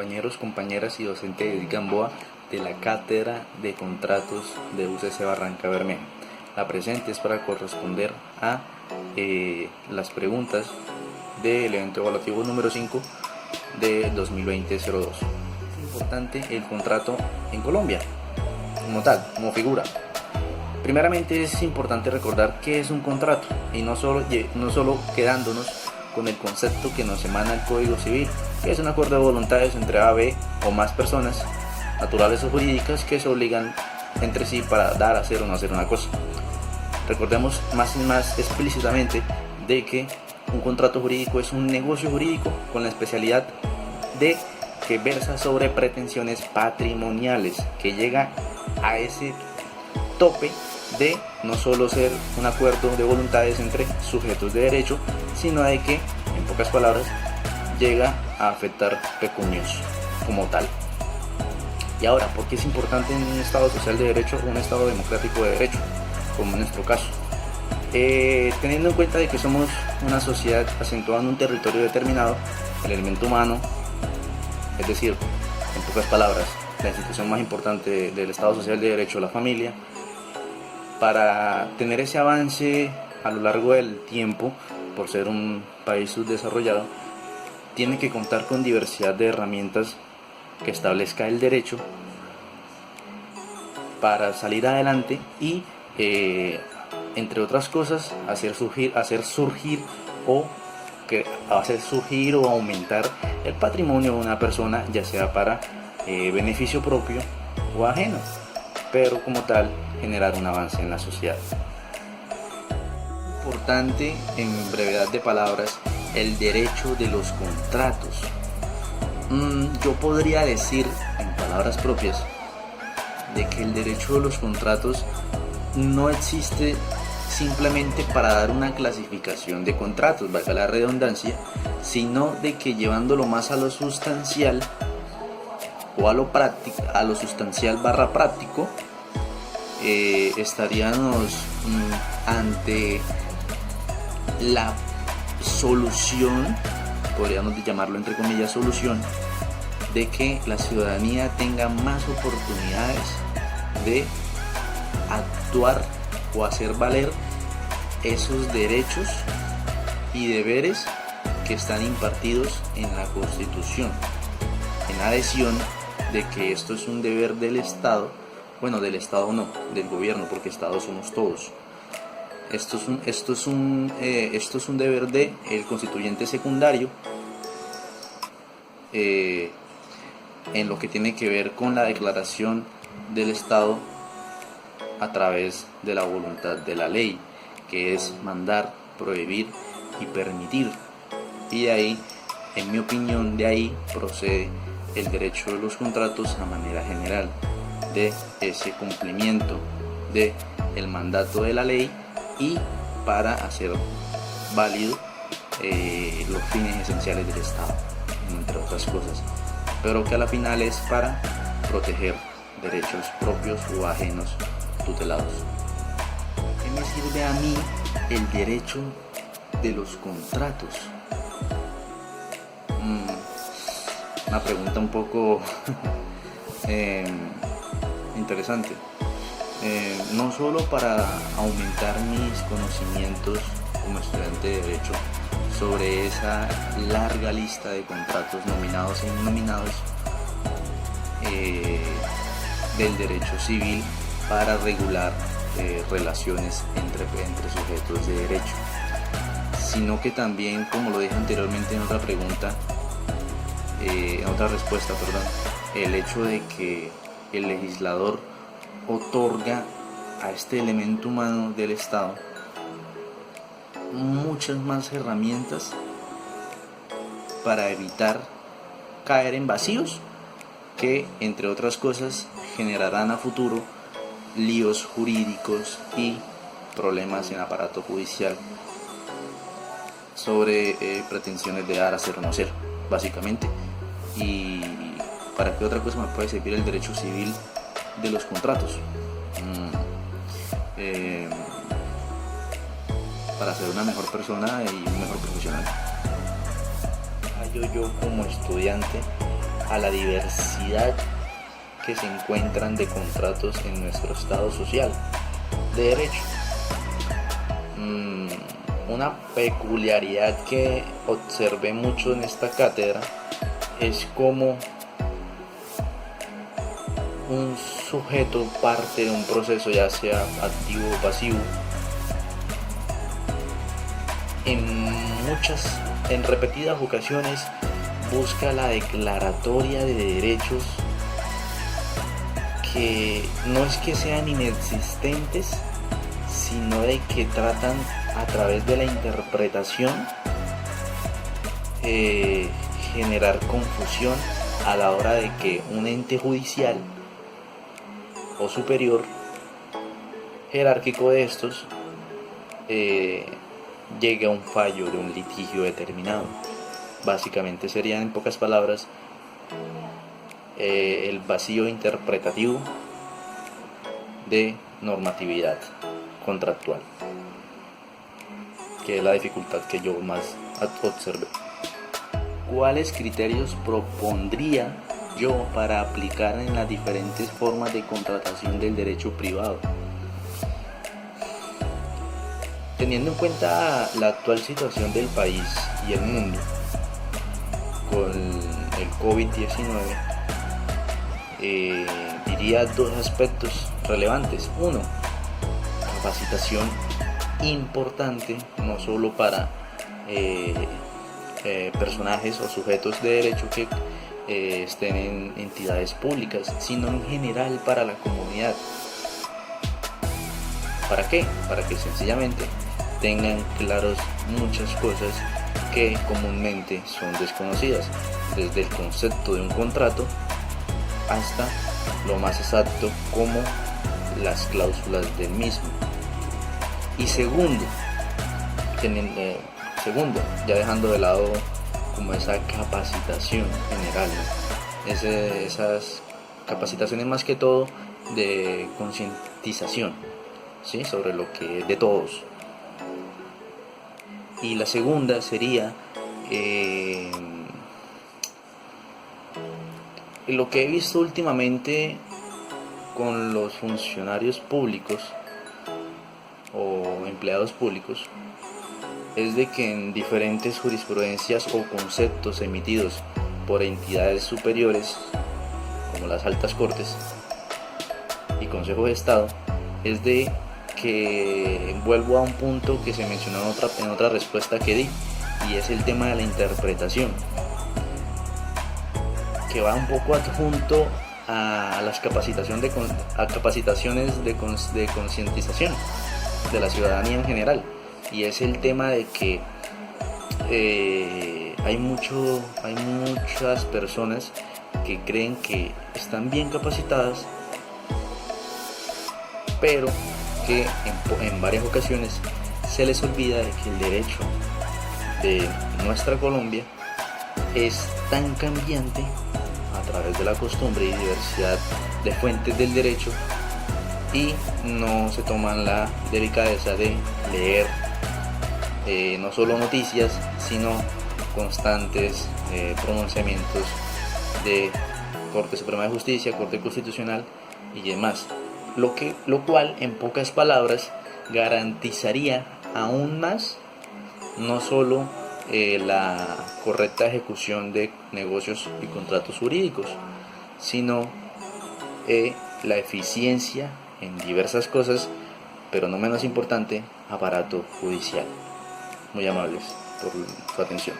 compañeros, compañeras y docente Edith Gamboa de la Cátedra de Contratos de UCC Barranca Bermeja. La presente es para corresponder a las preguntas del evento evaluativo número 5 de 2020-02. Es importante el contrato en Colombia, como tal, como figura. Primeramente es importante recordar qué es un contrato y no solo quedándonos con el concepto que nos emana el Código Civil, que es un acuerdo de voluntades entre A, B o más personas, naturales o jurídicas, que se obligan entre sí para dar, hacer o no hacer una cosa. Recordemos más explícitamente de que un contrato jurídico es un negocio jurídico con la especialidad de que versa sobre pretensiones patrimoniales, que llega a ese tope de no solo ser un acuerdo de voluntades entre sujetos de derecho, sino de que, en pocas palabras, llega a afectar pecunios como tal. Y ahora, ¿por qué es importante en un Estado social de derecho o un Estado democrático de derecho, como en nuestro caso? Teniendo en cuenta de que somos una sociedad acentuada en un territorio determinado, el elemento humano, es decir, en pocas palabras, la institución más importante del Estado social de derecho, la familia, para tener ese avance a lo largo del tiempo, por ser un país subdesarrollado, tiene que contar con diversidad de herramientas que establezca el derecho para salir adelante y, entre otras cosas, hacer surgir o aumentar el patrimonio de una persona, ya sea para beneficio propio o ajeno, pero como tal generar un avance en la sociedad. Importante, en brevedad de palabras, el derecho de los contratos. Yo podría decir, en palabras propias, de que el derecho de los contratos no existe simplemente para dar una clasificación de contratos, valga la redundancia, sino de que llevándolo más a lo sustancial o a lo práctico, a lo sustancial barra práctico, estaríamos ante la solución, podríamos llamarlo entre comillas solución, de que la ciudadanía tenga más oportunidades de actuar o hacer valer esos derechos y deberes que están impartidos en la Constitución, en adhesión de que esto es un deber del Estado. Bueno, del Estado no, del gobierno, porque Estado somos todos. Esto es un deber de el constituyente secundario en lo que tiene que ver con la declaración del Estado a través de la voluntad de la ley, que es mandar, prohibir y permitir. Y de ahí, en mi opinión, de ahí procede el derecho de los contratos a manera general, de ese cumplimiento de el mandato de la ley y para hacer válido los fines esenciales del Estado, entre otras cosas, pero que a la final es para proteger derechos propios o ajenos tutelados. ¿Qué me sirve a mí el derecho de los contratos? Una pregunta un poco interesante, no solo para aumentar mis conocimientos como estudiante de derecho sobre esa larga lista de contratos nominados e innominados del derecho civil para regular relaciones entre sujetos de derecho, sino que también, como lo dije anteriormente en otra pregunta, en otra respuesta, el hecho de que el legislador otorga a este elemento humano del Estado muchas más herramientas para evitar caer en vacíos que, entre otras cosas, generarán a futuro líos jurídicos y problemas en aparato judicial sobre pretensiones de dar, hacer o no hacer, básicamente. ¿Y para qué otra cosa me puede servir el derecho civil de los contratos? Para ser una mejor persona y un mejor profesional. Yo como estudiante a la diversidad que se encuentran de contratos en nuestro estado social de derecho. Una peculiaridad que observé mucho en esta cátedra es cómo un sujeto parte de un proceso, ya sea activo o pasivo, en repetidas ocasiones busca la declaratoria de derechos que no es que sean inexistentes, sino de que tratan a través de la interpretación generar confusión a la hora de que un ente judicial o superior jerárquico de estos llegue a un fallo de un litigio determinado. Básicamente serían, en pocas palabras, el vacío interpretativo de normatividad contractual, que es la dificultad que yo más observé. ¿Cuáles criterios propondría yo para aplicar en las diferentes formas de contratación del derecho privado? Teniendo en cuenta la actual situación del país y el mundo con el COVID-19, diría dos aspectos relevantes. Uno, capacitación importante, no solo para personajes o sujetos de derecho que estén en entidades públicas, sino en general para la comunidad. ¿Para qué? Para que sencillamente tengan claros muchas cosas que comúnmente son desconocidas, desde el concepto de un contrato hasta lo más exacto como las cláusulas del mismo. Y segundo, ya dejando de lado como esa capacitación general, ¿no? Esas capacitaciones más que todo de concientización, ¿sí? Sobre lo que es de todos. Y la segunda sería lo que he visto últimamente con los funcionarios públicos o empleados públicos, es de que en diferentes jurisprudencias o conceptos emitidos por entidades superiores como las altas cortes y Consejo de Estado, es de que vuelvo a un punto que se mencionó en otra respuesta que di, y es el tema de la interpretación, que va un poco adjunto a las capacitaciones de concientización de la ciudadanía en general, y es el tema de que hay muchas personas que creen que están bien capacitadas, pero que en varias ocasiones se les olvida de que el derecho de nuestra Colombia es tan cambiante a través de la costumbre y diversidad de fuentes del derecho, y no se toman la delicadeza de leer no solo noticias, sino constantes pronunciamientos de Corte Suprema de Justicia, Corte Constitucional y demás, lo cual en pocas palabras garantizaría aún más no solo la correcta ejecución de negocios y contratos jurídicos, sino la eficiencia en diversas cosas, pero no menos importante, aparato judicial. Muy amables por su atención.